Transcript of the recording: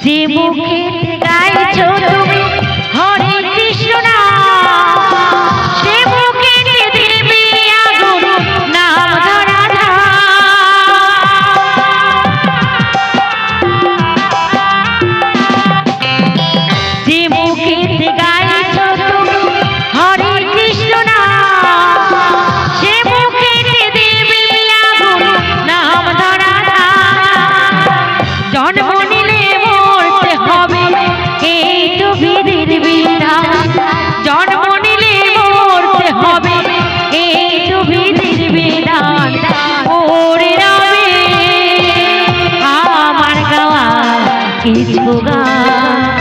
যে মুখে গাইছো তুমি হরে কৃষ্ণ নাম, সে মুখে দিবি আগুন নাম ধরা ধাম। যে মুখে গাইছো তুমি হরে কৃষ্ণ নাম, সে মুখে দিবি আগুন নাম ধরা ধাম। জন্ম নিলে মরতে হবে এই তো বিধির বিধান, জন্ম নিলে মরতে হবে এই তো বিধির বিধান। ওরে রবে আমার গাওয়া কিছু গান।